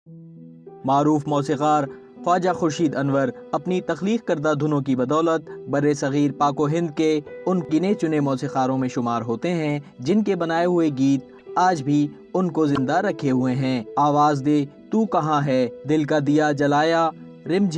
معروف موسیقار خواجہ خورشید انور اپنی تخلیق کردہ دھنوں کی بدولت بر صغیر پاک و ہند کے ان گنے چنے موسیقاروں میں شمار ہوتے ہیں جن کے بنائے ہوئے گیت آج بھی ان کو زندہ رکھے ہوئے ہیں۔ آواز دے تو کہاں ہے، دل کا دیا جلایا، رم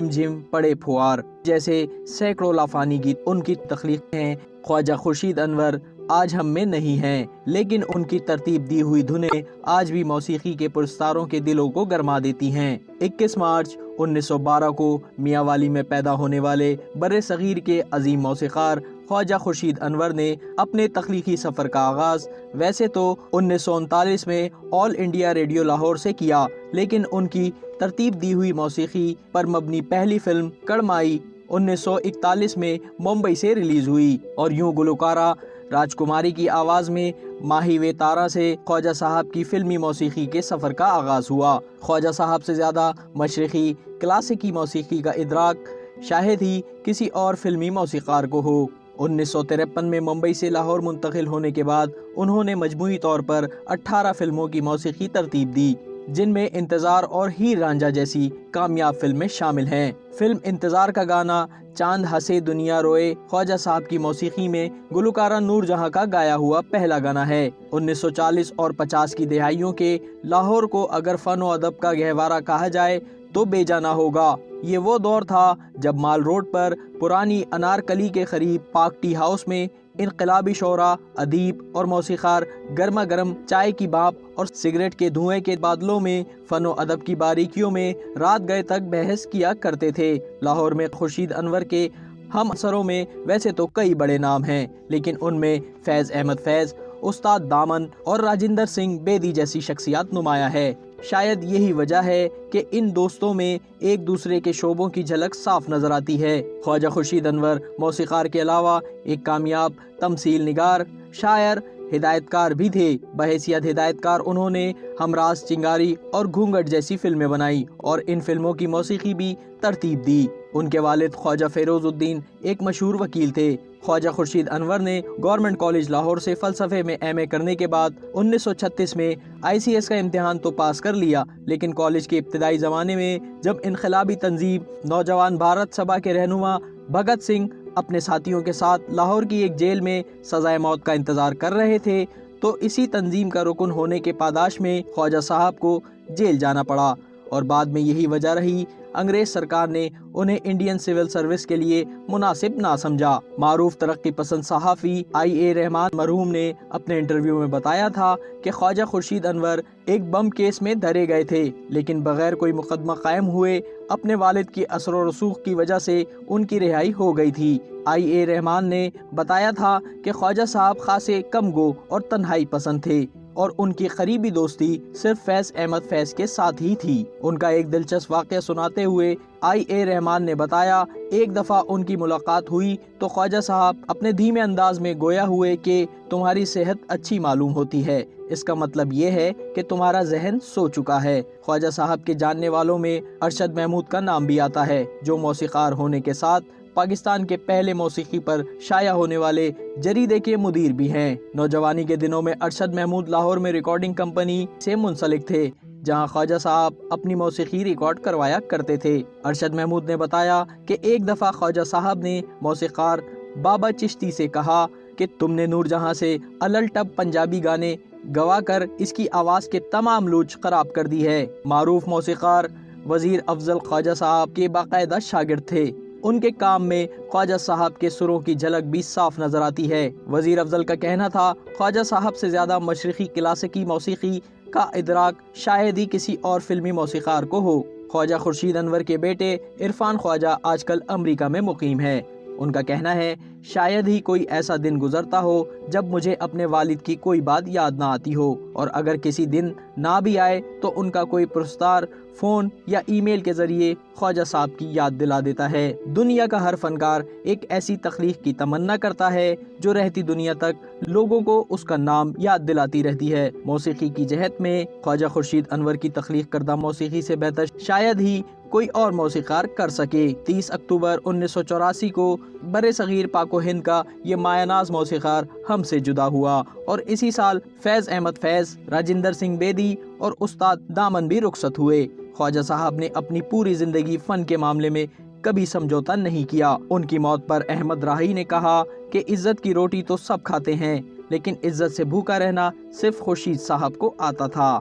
جھم پڑے پھوار جیسے سینکڑوں لافانی گیت ان کی تخلیق ہیں۔ خواجہ خورشید انور آج ہم میں نہیں ہیں، لیکن ان کی ترتیب دی ہوئی دھنیں آج بھی موسیقی کے پرستاروں کے دلوں کو گرما دیتی ہیں۔ 21 مارچ 1912 کو میاں والی میں پیدا ہونے والے بر صغیر کے عظیم موسیقار خواجہ خورشید انور نے اپنے تخلیقی سفر کا آغاز ویسے تو 1939 میں آل انڈیا ریڈیو لاہور سے کیا، لیکن ان کی ترتیب دی ہوئی موسیقی پر مبنی پہلی فلم کڑمائی 1941 میں ممبئی سے ریلیز ہوئی، اور یوں گلوکارہ راج کماری کی آواز میں ماہی وے تارا سے خواجہ صاحب کی فلمی موسیقی کے سفر کا آغاز ہوا۔ خواجہ صاحب سے زیادہ مشرقی کلاسیکی موسیقی کا ادراک شاید ہی کسی اور فلمی موسیقار کو ہو۔ 1953 میں ممبئی سے لاہور منتقل ہونے کے بعد انہوں نے مجموعی طور پر 18 فلموں کی موسیقی ترتیب دی، جن میں انتظار اور ہیر رانجھا جیسی کامیاب فلمیں شامل ہیں۔ فلم انتظار کا گانا چاند ہنسے دنیا روئے خواجہ صاحب کی موسیقی میں گلوکارہ نور جہاں کا گایا ہوا پہلا گانا ہے۔ 1940 اور 50 کی دہائیوں کے لاہور کو اگر فن و ادب کا گہوارہ کہا جائے تو بے جا نہ ہوگا۔ یہ وہ دور تھا جب مال روڈ پر پرانی انارکلی کے قریب پاک ٹی ہاؤس میں انقلابی شعراء، ادیب اور موسیقار گرما گرم چائے کی بھاپ اور سگریٹ کے دھوئیں کے بادلوں میں فن و ادب کی باریکیوں میں رات گئے تک بحث کیا کرتے تھے۔ لاہور میں خورشید انور کے ہم اثروں میں ویسے تو کئی بڑے نام ہیں، لیکن ان میں فیض احمد فیض، استاد دامن اور راجندر سنگھ بیدی جیسی شخصیات نمایاں ہے۔ شاید یہی وجہ ہے کہ ان دوستوں میں ایک دوسرے کے شعبوں کی جھلک صاف نظر آتی ہے۔ خواجہ خورشید انور موسیقار کے علاوہ ایک کامیاب تمثیل نگار، شاعر، ہدایت کار بھی تھے۔ بحیثیت ہدایت کار انہوں نے ہمراز، چنگاری اور گھونگھٹ جیسی فلمیں بنائی اور ان فلموں کی موسیقی بھی ترتیب دی۔ ان کے والد خواجہ فیروز الدین ایک مشہور وکیل تھے۔ خواجہ خورشید انور نے گورنمنٹ کالج لاہور سے فلسفے میں ایم اے کرنے کے بعد 1936 میں ICS کا امتحان تو پاس کر لیا، لیکن کالج کے ابتدائی زمانے میں جب انقلابی تنظیم نوجوان بھارت سبھا کے رہنما بھگت سنگھ اپنے ساتھیوں کے ساتھ لاہور کی ایک جیل میں سزائے موت کا انتظار کر رہے تھے، تو اسی تنظیم کا رکن ہونے کے پاداش میں خواجہ صاحب کو جیل جانا پڑا، اور بعد میں یہی وجہ رہی انگریز سرکار نے انہیں انڈین سول سروس کے لیے مناسب نہ سمجھا۔ معروف ترقی پسند صحافی IA رحمان مرحوم نے اپنے انٹرویو میں بتایا تھا کہ خواجہ خورشید انور ایک بم کیس میں دھرے گئے تھے، لیکن بغیر کوئی مقدمہ قائم ہوئے اپنے والد کی اثر و رسوخ کی وجہ سے ان کی رہائی ہو گئی تھی۔ IA رحمان نے بتایا تھا کہ خواجہ صاحب خاصے کم گو اور تنہائی پسند تھے، اور ان کی قریبی دوستی صرف فیض احمد فیض کے ساتھ ہی تھی۔ ان کا ایک دلچسپ واقعہ سناتے ہوئے IA رحمان نے بتایا، ایک دفعہ ان کی ملاقات ہوئی تو خواجہ صاحب اپنے دھیمے انداز میں گویا ہوئے کہ تمہاری صحت اچھی معلوم ہوتی ہے، اس کا مطلب یہ ہے کہ تمہارا ذہن سو چکا ہے۔ خواجہ صاحب کے جاننے والوں میں ارشد محمود کا نام بھی آتا ہے، جو موسیقار ہونے کے ساتھ پاکستان کے پہلے موسیقی پر شائع ہونے والے جریدے کے مدیر بھی ہیں۔ نوجوانی کے دنوں میں ارشد محمود لاہور میں ریکارڈنگ کمپنی سے منسلک تھے، جہاں خواجہ صاحب اپنی موسیقی ریکارڈ کروایا کرتے تھے۔ ارشد محمود نے بتایا کہ ایک دفعہ خواجہ صاحب نے موسیقار بابا چشتی سے کہا کہ تم نے نور جہاں سے الل ٹب پنجابی گانے گوا کر اس کی آواز کے تمام لوچ خراب کر دی ہے۔ معروف موسیقار وزیر افضل خواجہ صاحب کے باقاعدہ شاگرد تھے۔ ان کے کام میں خواجہ صاحب کے سروں کی جھلک بھی صاف نظر آتی ہے۔ وزیر افضل کا کہنا تھا، خواجہ صاحب سے زیادہ مشرقی کلاسیکی موسیقی کا ادراک شاید ہی کسی اور فلمی موسیقار کو ہو۔ خواجہ خورشید انور کے بیٹے عرفان خواجہ آج کل امریکہ میں مقیم ہے۔ ان کا کہنا ہے، شاید ہی کوئی ایسا دن گزرتا ہو جب مجھے اپنے والد کی کوئی بات یاد نہ آتی ہو، اور اگر کسی دن نہ بھی آئے تو ان کا کوئی پرستار فون یا ای میل کے ذریعے خواجہ صاحب کی یاد دلا دیتا ہے۔ دنیا کا ہر فنکار ایک ایسی تخلیق کی تمنا کرتا ہے جو رہتی دنیا تک لوگوں کو اس کا نام یاد دلاتی رہتی ہے۔ موسیقی کی جہت میں خواجہ خورشید انور کی تخلیق کردہ موسیقی سے بہتر شاید ہی کوئی اور موسیقار کر سکے۔ 30 اکتوبر 1984 کو برصغیر پاک پاک و ہند کا یہ مایہ-ناز موسیقار ہم سے جدا ہوا اور اسی سال فیض احمد فیض، راجندر سنگھ بیدی اور استاد دامن بھی رخصت ہوئے۔ خواجہ صاحب نے اپنی پوری زندگی فن کے معاملے میں کبھی سمجھوتا نہیں کیا۔ ان کی موت پر احمد راہی نے کہا کہ عزت کی روٹی تو سب کھاتے ہیں، لیکن عزت سے بھوکا رہنا صرف خورشید صاحب کو آتا تھا۔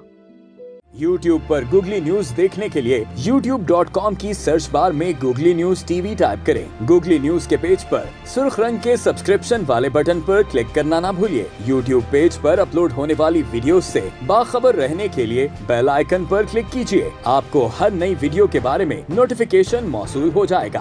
YouTube پر گوگلی نیوز دیکھنے کے لیے youtube.com کی سرچ بار میں googly news T V type کریں۔ گوگلی نیوز کے پیج پر سرخ رنگ کے سبسکرپشن والے بٹن پر کلک کرنا نہ بھولیے۔ YouTube پیج پر اپلوڈ ہونے والی ویڈیوز سے باخبر رہنے کے لیے بیل آئیکن پر کلک کیجیے۔ آپ کو ہر نئی ویڈیو کے بارے میں نوٹیفیکیشن موصول ہو جائے گا۔